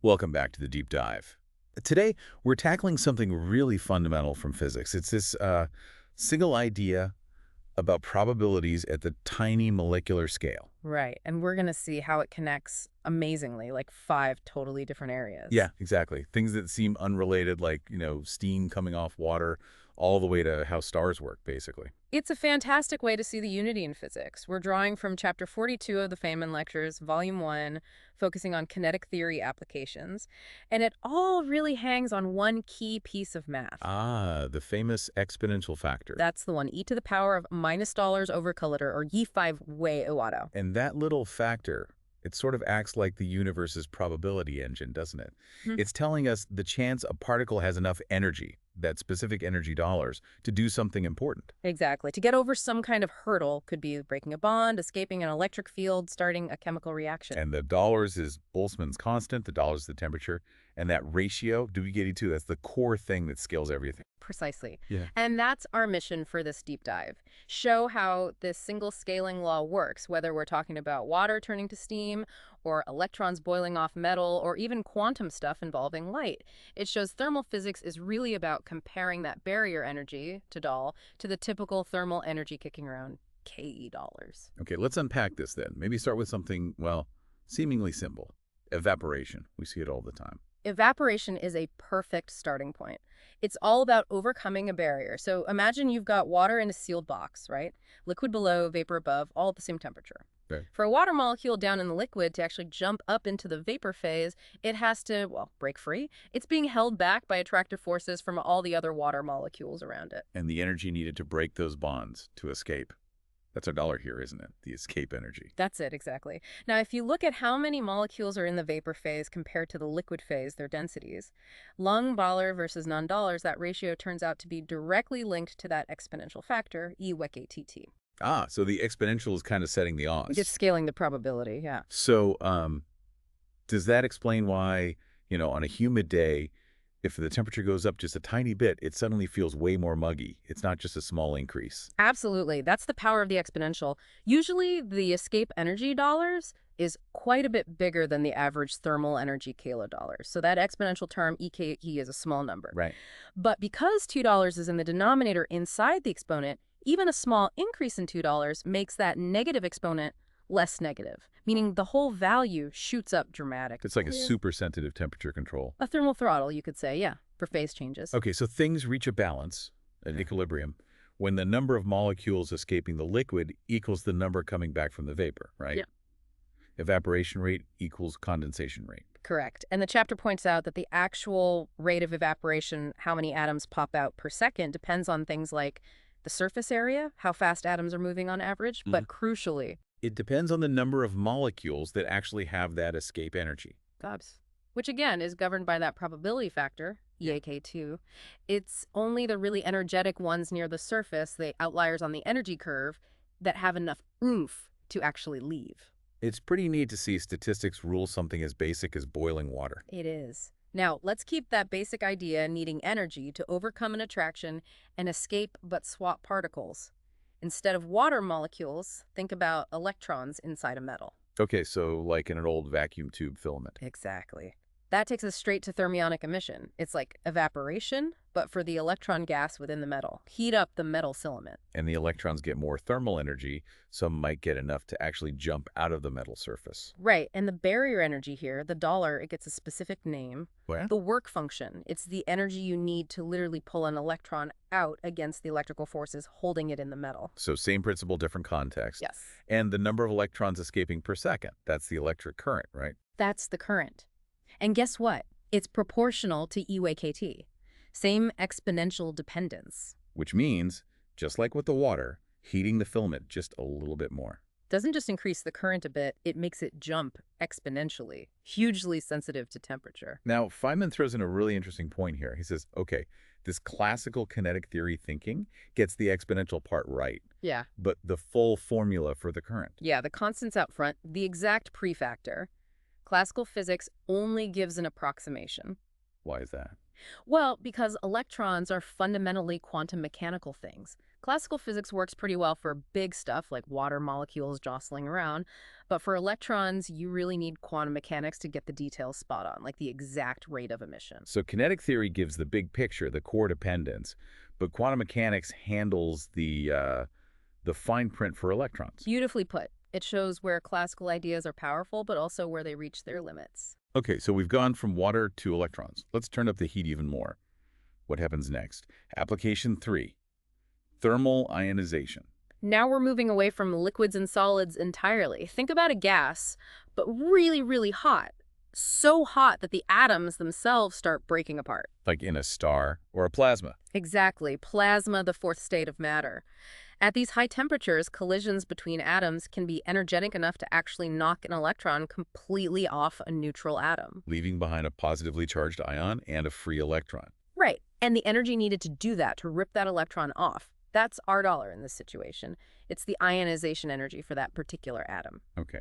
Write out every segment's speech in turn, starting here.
Welcome back to the Deep Dive. Today, we're tackling something really fundamental from physics. It's this single idea about probabilities at the tiny molecular scale. Right, and we're going to see how it connects amazingly, like 5 totally different areas. Yeah, exactly. Things that seem unrelated, like, steam coming off water, all the way to how stars work, basically. It's a fantastic way to see the unity in physics. We're drawing from Chapter 42 of the Feynman Lectures, Volume 1, focusing on kinetic theory applications. And it all really hangs on one key piece of math. Ah, the famous exponential factor. That's the one, e to the power of $- over collider, or e5 way iwado. And that little factor, it sort of acts like the universe's probability engine, doesn't it? Hmm. It's telling us the chance a particle has enough energy, that specific energy dollars, to do something important. Exactly. To get over some kind of hurdle, could be breaking a bond, escaping an electric field, starting a chemical reaction. And the dollars is Boltzmann's constant, the dollars is the temperature, and that ratio, WGD2, that's the core thing that scales everything. Precisely. Yeah. And that's our mission for this deep dive. Show how this single scaling law works, whether we're talking about water turning to steam, or electrons boiling off metal, or even quantum stuff involving light. It shows thermal physics is really about comparing that barrier energy, to the typical thermal energy kicking around KE dollars. Okay, let's unpack this then. Maybe start with something, well, seemingly simple. Evaporation. We see it all the time. Evaporation is a perfect starting point. It's all about overcoming a barrier. So imagine you've got water in a sealed box, right? Liquid below, vapor above, all at the same temperature. Okay. For a water molecule down in the liquid to actually jump up into the vapor phase, it has to, well, break free. It's being held back by attractive forces from all the other water molecules around it. And the energy needed to break those bonds to escape. That's our dollar here, isn't it? The escape energy. That's it, exactly. Now, if you look at how many molecules are in the vapor phase compared to the liquid phase, their densities, lung dollar versus non-dollars, that ratio turns out to be directly linked to that exponential factor, E WEC ATT. Ah, so the exponential is kind of setting the odds. It's scaling the probability, yeah. So does that explain why, on a humid day, if the temperature goes up just a tiny bit, it suddenly feels way more muggy? It's not just a small increase. Absolutely. That's the power of the exponential. Usually, the escape energy dollars is quite a bit bigger than the average thermal energy kilodollars. So that exponential term, EKE, is a small number. Right. But because $2 is in the denominator inside the exponent, even a small increase in $2 makes that negative exponent less negative, meaning the whole value shoots up dramatically. It's like a super sensitive temperature control. A thermal throttle, you could say, yeah, for phase changes. Okay, so things reach a balance, an equilibrium, when the number of molecules escaping the liquid equals the number coming back from the vapor, right? Yeah. Evaporation rate equals condensation rate. Correct. And the chapter points out that the actual rate of evaporation, how many atoms pop out per second, depends on things like the surface area, how fast atoms are moving on average, but crucially, it depends on the number of molecules that actually have that escape energy. Gobs, which again is governed by that probability factor, EAK2. It's only the really energetic ones near the surface, the outliers on the energy curve, that have enough oomph to actually leave. It's pretty neat to see statistics rule something as basic as boiling water. It is. Now, let's keep that basic idea needing energy to overcome an attraction and escape but swap particles. Instead of water molecules, think about electrons inside a metal. Okay, so like in an old vacuum tube filament. Exactly. That takes us straight to thermionic emission. It's like evaporation, but for the electron gas within the metal. Heat up the metal filament. And the electrons get more thermal energy, some might get enough to actually jump out of the metal surface. Right, and the barrier energy here, the dollar, it gets a specific name. What? The work function. It's the energy you need to literally pull an electron out against the electrical forces holding it in the metal. So same principle, different context. Yes. And the number of electrons escaping per second, that's the electric current, right? That's the current. And guess what? It's proportional to E WEC. Same exponential dependence. Which means, just like with the water, heating the filament just a little bit more. Doesn't just increase the current a bit, it makes it jump exponentially, hugely sensitive to temperature. Now, Feynman throws in a really interesting point here. He says, okay, this classical kinetic theory thinking gets the exponential part right, Yeah. but the full formula for the current. Yeah, the constants out front, the exact prefactor. Classical physics only gives an approximation. Why is that? Well, because electrons are fundamentally quantum mechanical things. Classical physics works pretty well for big stuff like water molecules jostling around, but for electrons, you really need quantum mechanics to get the details spot on, like the exact rate of emission. So kinetic theory gives the big picture, the core dependence, but quantum mechanics handles the fine print for electrons. Beautifully put. It shows where classical ideas are powerful, but also where they reach their limits. Okay, so we've gone from water to electrons. Let's turn up the heat even more. What happens next? Application 3, thermal ionization. Now we're moving away from liquids and solids entirely. Think about a gas, but really, really hot. So hot that the atoms themselves start breaking apart. Like in a star or a plasma. Exactly. Plasma, the fourth state of matter. At these high temperatures, collisions between atoms can be energetic enough to actually knock an electron completely off a neutral atom. Leaving behind a positively charged ion and a free electron. Right. And the energy needed to do that, to rip that electron off, that's $R in this situation. It's the ionization energy for that particular atom. Okay.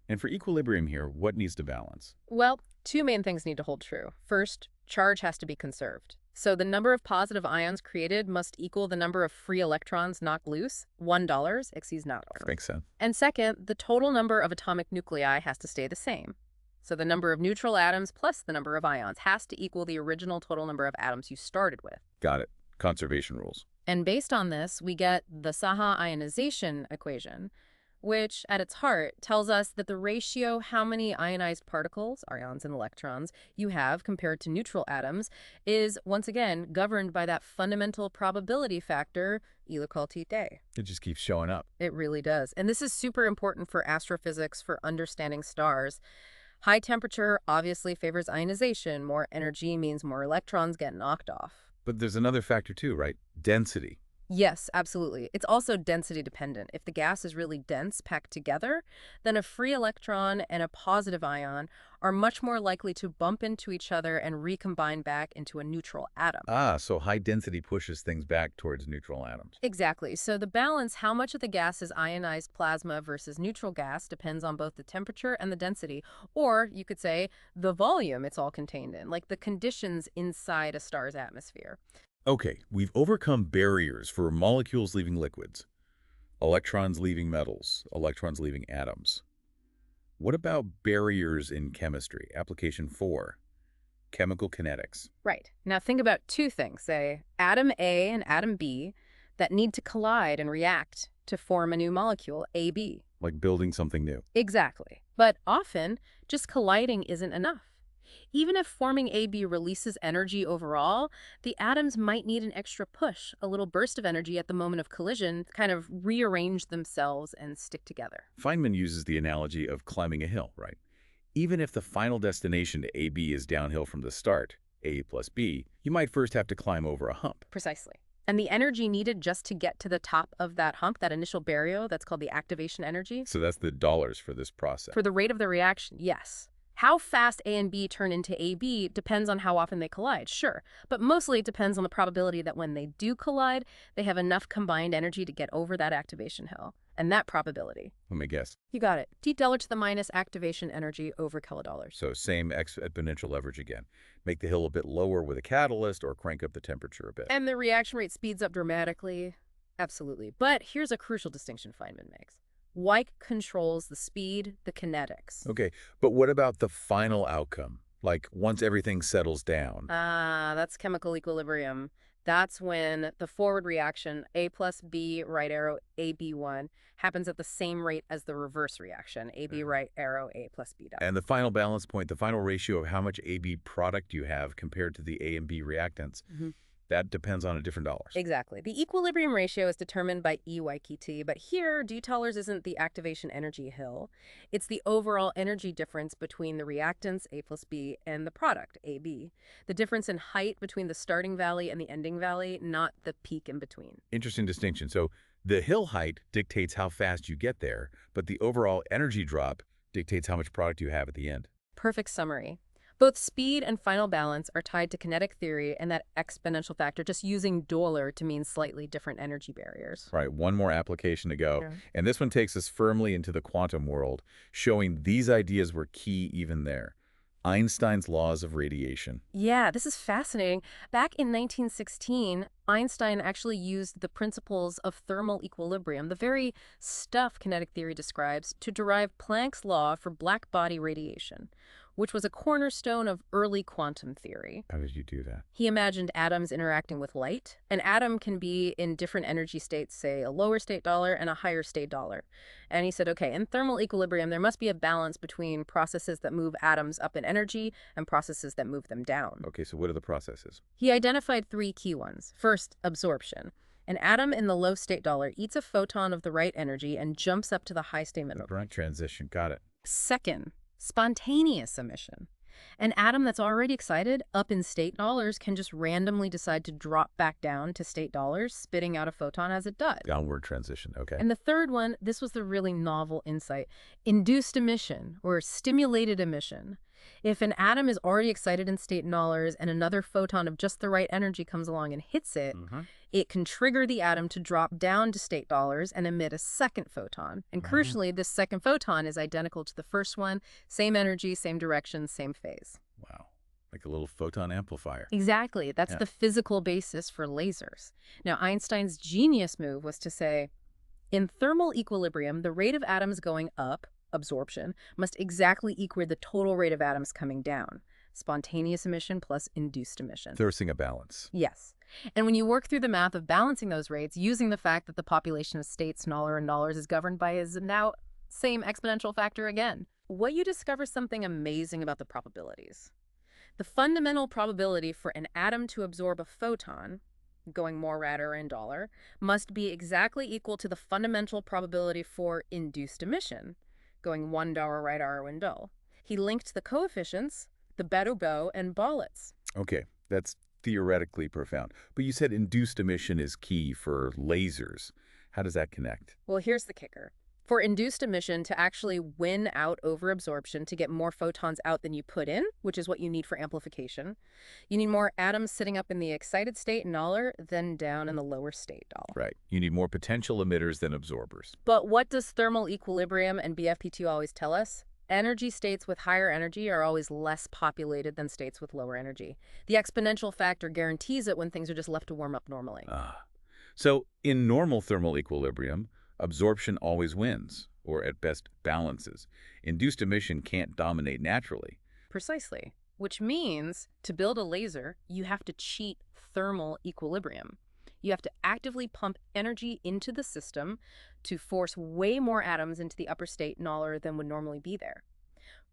And for equilibrium here, what needs to balance? Well, two main things need to hold true. First, charge has to be conserved. So the number of positive ions created must equal the number of free electrons knocked loose. $1 exceeds not. Makes sense. And second, the total number of atomic nuclei has to stay the same. So the number of neutral atoms plus the number of ions has to equal the original total number of atoms you started with. Got it. Conservation rules. And based on this, we get the Saha ionization equation, which at its heart tells us that the ratio how many ionized particles, ions and electrons, you have compared to neutral atoms is, once again, governed by that fundamental probability factor, E=T. It just keeps showing up. It really does. And this is super important for astrophysics, for understanding stars. High temperature obviously favors ionization. More energy means more electrons get knocked off. But there's another factor too, right? Density. Yes, absolutely. It's also density dependent. If the gas is really dense, packed together, then a free electron and a positive ion are much more likely to bump into each other and recombine back into a neutral atom. Ah, so high density pushes things back towards neutral atoms. Exactly. So the balance, how much of the gas is ionized plasma versus neutral gas, depends on both the temperature and the density, or you could say the volume it's all contained in, like the conditions inside a star's atmosphere. Okay, we've overcome barriers for molecules leaving liquids, electrons leaving metals, electrons leaving atoms. What about barriers in chemistry? Application 4, chemical kinetics. Right. Now think about two things, say atom A and atom B, that need to collide and react to form a new molecule, AB. Like building something new. Exactly. But often, just colliding isn't enough. Even if forming AB releases energy overall, the atoms might need an extra push, a little burst of energy at the moment of collision, to kind of rearrange themselves and stick together. Feynman uses the analogy of climbing a hill, right? Even if the final destination to AB is downhill from the start, A plus B, you might first have to climb over a hump. Precisely. And the energy needed just to get to the top of that hump, that initial barrier, that's called the activation energy. So that's the dollars for this process. For the rate of the reaction, yes. How fast A and B turn into AB depends on how often they collide, sure. But mostly it depends on the probability that when they do collide, they have enough combined energy to get over that activation hill. And that probability. Let me guess. You got it. $d to the minus activation energy over kilodollars. So same exponential leverage again. Make the hill a bit lower with a catalyst or crank up the temperature a bit. And the reaction rate speeds up dramatically. Absolutely. But here's a crucial distinction Feynman makes. Y controls the speed, the kinetics. Okay, but what about the final outcome? Like once everything settles down? That's chemical equilibrium. That's when the forward reaction, A plus B right arrow AB1, happens at the same rate as the reverse reaction, AB right arrow A plus B dot. And the final balance point, the final ratio of how much AB product you have compared to the A and B reactants, that depends on a different dollars. Exactly. The equilibrium ratio is determined by EYKT, but here, $d isn't the activation energy hill. It's the overall energy difference between the reactants, A plus B, and the product, AB. The difference in height between the starting valley and the ending valley, not the peak in between. Interesting distinction. So the hill height dictates how fast you get there, but the overall energy drop dictates how much product you have at the end. Perfect summary. Both speed and final balance are tied to kinetic theory and that exponential factor, just using dollar to mean slightly different energy barriers. Right, one more application to go. Yeah. And this one takes us firmly into the quantum world, showing these ideas were key even there. Einstein's laws of radiation. Yeah, this is fascinating. Back in 1916, Einstein actually used the principles of thermal equilibrium, the very stuff kinetic theory describes, to derive Planck's law for black body radiation, which was a cornerstone of early quantum theory. How did you do that? He imagined atoms interacting with light. An atom can be in different energy states, say a lower state dollar and a higher state dollar. And he said, okay, in thermal equilibrium, there must be a balance between processes that move atoms up in energy and processes that move them down. Okay, so what are the processes? He identified three key ones. First, absorption. An atom in the low state dollar eats a photon of the right energy and jumps up to the high state middle. Brunt transition, got it. Second, spontaneous emission. An atom that's already excited up in state dollars can just randomly decide to drop back down to state dollars, spitting out a photon as it does. Downward transition, okay. And the third one, this was the really novel insight, induced emission or stimulated emission. If an atom is already excited in state dollars and another photon of just the right energy comes along and hits it, it can trigger the atom to drop down to state dollars and emit a second photon. And crucially, this second photon is identical to the first one, same energy, same direction, same phase. Wow, like a little photon amplifier. Exactly. That's the physical basis for lasers. Now, Einstein's genius move was to say, in thermal equilibrium, the rate of atoms going up, absorption, must exactly equal the total rate of atoms coming down. Spontaneous emission plus induced emission. Forcing a balance. Yes. And when you work through the math of balancing those rates, using the fact that the population of states, dollar and dollars, is governed by his now same exponential factor again, what you discover something amazing about the probabilities. The fundamental probability for an atom to absorb a photon, going more rad or in dollar, must be exactly equal to the fundamental probability for induced emission, going $1 right R in doll. He linked the coefficients, the Beto-Bow and Ballets. Okay, that's theoretically profound. But you said induced emission is key for lasers. How does that connect? Well, here's the kicker. For induced emission to actually win out over absorption, to get more photons out than you put in, which is what you need for amplification, you need more atoms sitting up in the excited state dollar than down in the lower state doll. Right. You need more potential emitters than absorbers. But what does thermal equilibrium and BFP2 always tell us? Energy states with higher energy are always less populated than states with lower energy. The exponential factor guarantees it when things are just left to warm up normally. So in normal thermal equilibrium, absorption always wins, or at best balances. Induced emission can't dominate naturally. Precisely. Which means to build a laser, you have to cheat thermal equilibrium. You have to actively pump energy into the system to force way more atoms into the upper state dollar than would normally be there.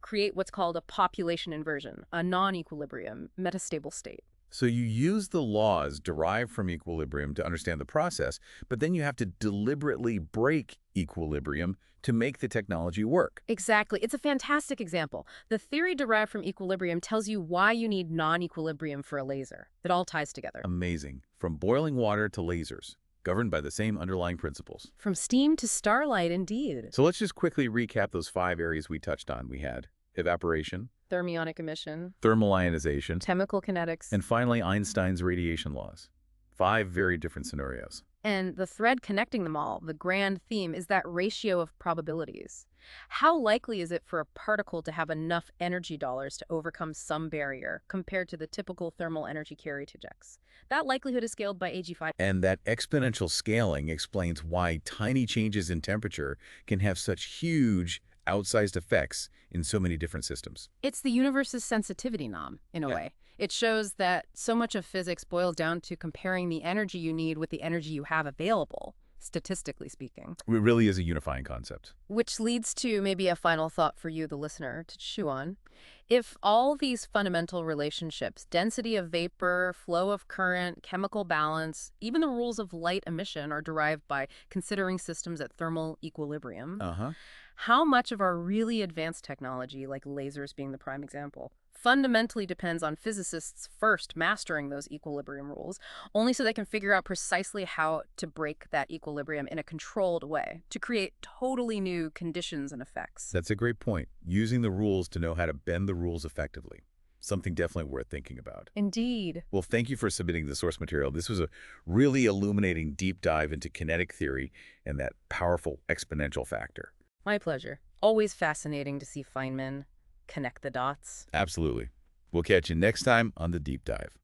Create what's called a population inversion, a non-equilibrium, metastable state. So you use the laws derived from equilibrium to understand the process, but then you have to deliberately break equilibrium to make the technology work. Exactly. It's a fantastic example. The theory derived from equilibrium tells you why you need non-equilibrium for a laser. It all ties together. Amazing. From boiling water to lasers, governed by the same underlying principles. From steam to starlight, indeed. So let's just quickly recap those 5 areas we touched on. We had evaporation, Thermionic emission, thermal ionization, chemical kinetics, and finally Einstein's radiation laws. 5 very different scenarios. And the thread connecting them all, the grand theme, is that ratio of probabilities. How likely is it for a particle to have enough energy dollars to overcome some barrier compared to the typical thermal energy carrier ejects? That likelihood is scaled by AG5. And that exponential scaling explains why tiny changes in temperature can have such huge, outsized effects in so many different systems. It's the universe's sensitivity knob, in a way. It shows that so much of physics boils down to comparing the energy you need with the energy you have available, statistically speaking. It really is a unifying concept. Which leads to maybe a final thought for you, the listener, to chew on. If all these fundamental relationships, density of vapor, flow of current, chemical balance, even the rules of light emission are derived by considering systems at thermal equilibrium, how much of our really advanced technology, like lasers being the prime example, fundamentally depends on physicists first mastering those equilibrium rules, only so they can figure out precisely how to break that equilibrium in a controlled way to create totally new conditions and effects. That's a great point. Using the rules to know how to bend the rules effectively. Something definitely worth thinking about. Indeed. Well, thank you for submitting the source material. This was a really illuminating deep dive into kinetic theory and that powerful exponential factor. My pleasure. Always fascinating to see Feynman, connect the dots. Absolutely. We'll catch you next time on The Deep Dive.